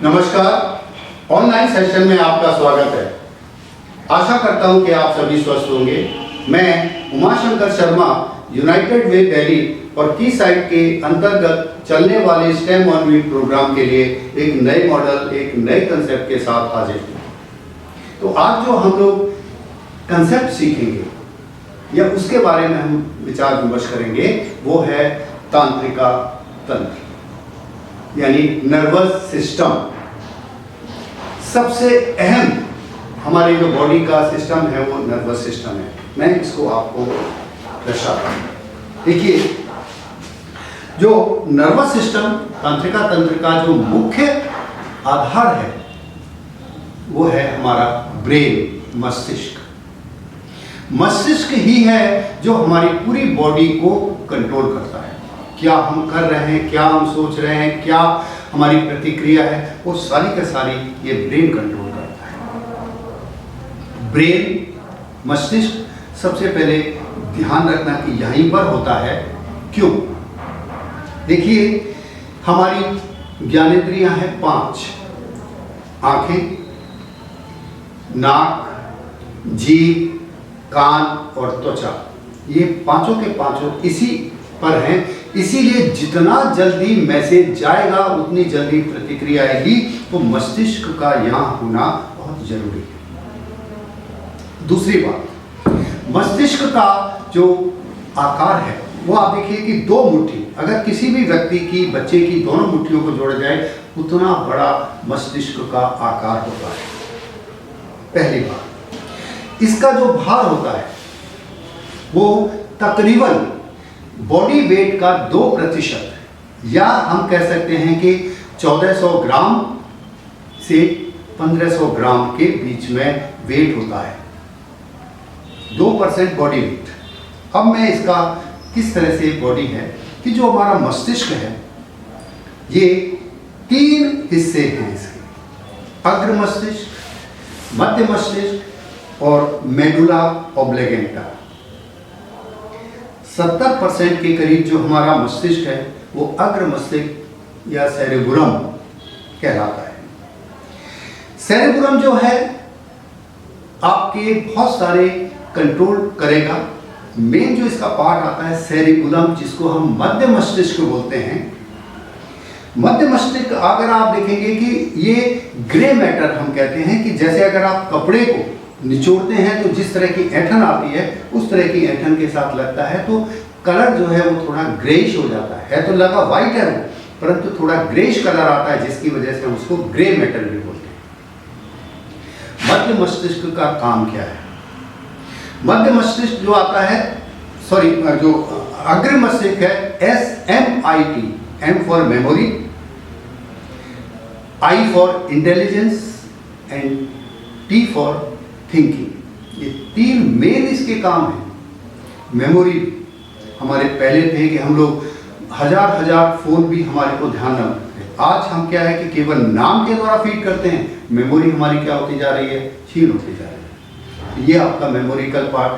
नमस्कार, online session में आपका स्वागत है। आशा करता हूं कि आप सभी स्वस्थ होंगे। मैं उमाशंकर शर्मा यूनाइटेड वे दिल्ली और की साइट के अंतर्गत चलने वाले स्टेम ऑन व्हील प्रोग्राम के लिए एक नए मॉडल, एक नए कंसेप्ट के साथ हाजिर हूं। तो आज जो हम लोग कंसेप्ट सीखेंगे या उसके बारे में हम विचार विमर्श करेंगे वो है तांत्रिका तंत्र यानी नर्वस सिस्टम। सबसे अहम हमारे जो बॉडी का सिस्टम है वो नर्वस सिस्टम है। मैं इसको आपको दर्शाता हूं। देखिए, जो नर्वस सिस्टम तांत्रिका तंत्र का जो मुख्य आधार है वो है हमारा ब्रेन, मस्तिष्क। मस्तिष्क ही है जो हमारी पूरी बॉडी को कंट्रोल करता है। क्या हम कर रहे हैं, क्या हम सोच रहे हैं, क्या हमारी प्रतिक्रिया है, वो सारी का सारी ये ब्रेन कंट्रोल करता है। ब्रेन, मस्तिष्क सबसे पहले ध्यान रखना कि यहीं पर होता है। क्यों? देखिए, हमारी ज्ञानेंद्रियां हैं 5: आंखें, नाक, जीभ, कान और त्वचा। ये पांचों के पांचों इसी पर हैं। इसीलिए जितना जल्दी मैसेज जाएगा उतनी जल्दी प्रतिक्रिया आएगी। तो मस्तिष्क का यहाँ होना बहुत जरूरी है। दूसरी बात, मस्तिष्क का जो आकार है वो आप देखिए कि 2 मुट्ठी, अगर किसी भी व्यक्ति की, बच्चे की दोनों मुट्ठियों को जोड़ा जाए उतना बड़ा मस्तिष्क का आकार होता है। पहली बात, इसका जो भार होता है वो तकरीबन बॉडी वेट का 2%, या हम कह सकते हैं कि 1400 ग्राम से 1500 ग्राम के बीच में वेट होता है। 2% बॉडी वेट। अब मैं इसका किस तरह से बॉडी है कि जो हमारा मस्तिष्क है ये 3 हिस्से हैं इसके: अग्र मस्तिष्क, मध्य मस्तिष्क और मेडुला ऑब्लिगेंटा। 70% के करीब जो हमारा मस्तिष्क है वो अग्र मस्तिष्क या सेरेब्रम कहलाता है। सेरेब्रम जो है आपके बहुत सारे कंट्रोल करेगा। मेन जो इसका पार्ट आता है सेरिबुलम, जिसको हम मध्य मस्तिष्क बोलते हैं। मध्य मस्तिष्क अगर आप देखेंगे कि ये ग्रे मैटर हम कहते हैं, कि जैसे अगर आप कपड़े को निचोड़ते हैं तो जिस तरह की ऐंठन आती है उस तरह की ऐंठन के साथ लगता है तो कलर जो है वो थोड़ा ग्रेइश हो जाता है। तो लगा वाइट है वो, परंतु थोड़ा ग्रेइश कलर आता है, जिसकी वजह से हम उसको ग्रे मैटर भी बोलते हैं। मध्य मस्तिष्क का काम क्या है? मध्य मस्तिष्क जो आता है, जो अग्र मस्तिष्क है, SMIT, M for memory, I for intelligence and T for thinking. ये 3 मेन इसके काम हैं। मेमोरी हमारे पहले थे कि हम लोग हजार फोन भी हमारे को ध्यान न रखते। आज हम क्या है कि केवल नाम के द्वारा फीड करते हैं। मेमोरी हमारी क्या होती जा रही है? क्षीण होती जा रही है। ये आपका मेमोरिकल पार्ट।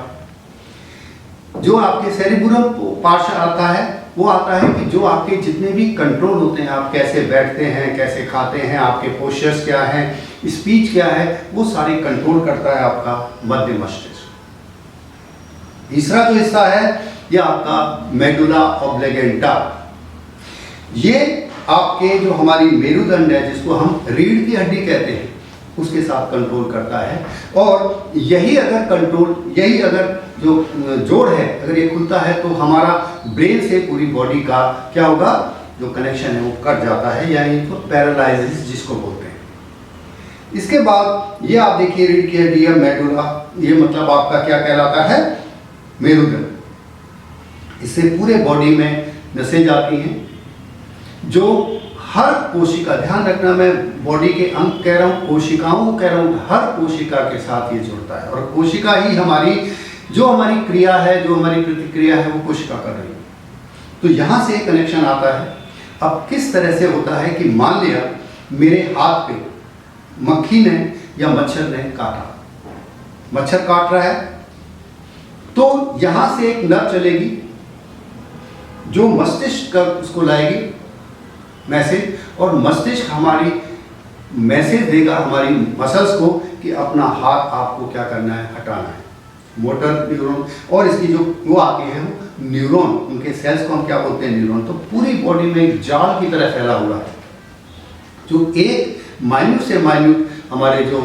जो आपके सेरिब्रम पार्ट आता है वो आता है कि जो आपके जितने भी कंट्रोल होते हैं, आप कैसे बैठते हैं, कैसे खाते हैं, आपके पोस्चर्स क्या हैं, स्पीच क्या है, वो सारे कंट्रोल करता है आपका मध्य मस्तिष्क। तीसरा जो हिस्सा है ये आपका मेडुला ऑब्लिगेंटा। ये आपके जो हमारी मेरुदंड है, जिसको हम रीढ़ की हड्डी कहते हैं, उसके साथ कंट्रोल करता है। और यही अगर जो जोड़ है अगर ये खुलता है तो हमारा ब्रेन से पूरी बॉडी का क्या होगा, जो कनेक्शन है वो कट जाता है, यानी तो पैरालाइसिस जिसको बोलते हैं। इसके बाद ये आप देखिए रीढ़ की हड्डी या मेडुला, ये मतलब आपका क्या कहलाता है? मेरुदंड। इससे पूरे बॉडी में नसें जाती हैं, जो हर कोशिका, ध्यान रखना मैं बॉडी के अंग कह रहा हूँ, कोशिकाओं को कह रहा हूँ, हर कोशिका के साथ ये जुड़ता है। और कोशिका ही हमारी क्रिया है, जो हमारी प्रतिक्रिया है वो कोशिका कर रही है। तो यहाँ से कनेक्शन आता है। अब किस तरह से होता है कि मान लिया मेरे हाथ पे मक्खी ने या मच्छर ने काटा, मच्छर काट रहा है, तो यहाँ से एक नर्व चलेगी जो मस्तिष्क का उसको लाएगी मैसेज, और मस्तिष्क हमारी मैसेज देगा हमारी मसल्स को कि अपना हाथ आपको क्या करना है, हटाना है। मोटर न्यूरॉन और इसकी जो वो आते हैं न्यूरॉन, उनके सेल्स को हम क्या बोलते हैं, न्यूरॉन। तो पूरी बॉडी में एक जाल की तरह फैला हुआ है जो एक माइन्यूट से माइन्यूट हमारे जो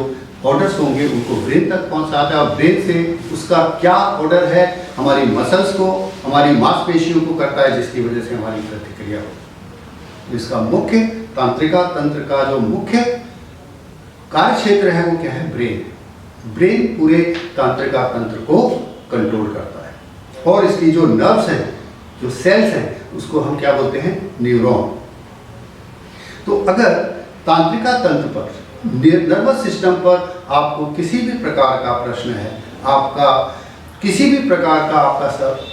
ऑर्डर्स होंगे उनको ब्रेन तक पहुंचाता है, और ब्रेन से उसका क्या ऑर्डर है हमारी मसल्स को, हमारी मांसपेशियों को करता है, जिसकी वजह से हमारी प्रतिक्रिया हो। इसका मुख्य तांत्रिका तंत्र का जो मुख्य कार्य क्षेत्र है वो क्या है, ब्रेन। ब्रेन पूरे तांत्रिका तंत्र को कंट्रोल करता है, और इसकी जो नर्व्स हैं, जो सेल्स हैं, उसको हम क्या बोलते हैं, न्यूरॉन। तो अगर तांत्रिका तंत्र पर, नर्वस सिस्टम पर आपको किसी भी प्रकार का प्रश्न है, आपका किसी भी प्रकार का आपका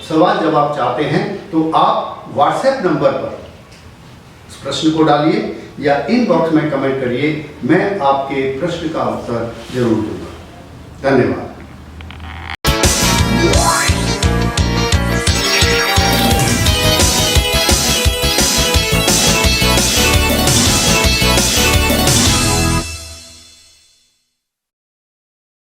सवाल जवाब चाहते हैं, तो आप व्हाट्सएप नंबर पर इस प्रश्न को डालिए या इनबॉक्स में कमेंट करिए, मैं आपके प्रश्न का उत्तर जरूर दूंगा। धन्यवाद।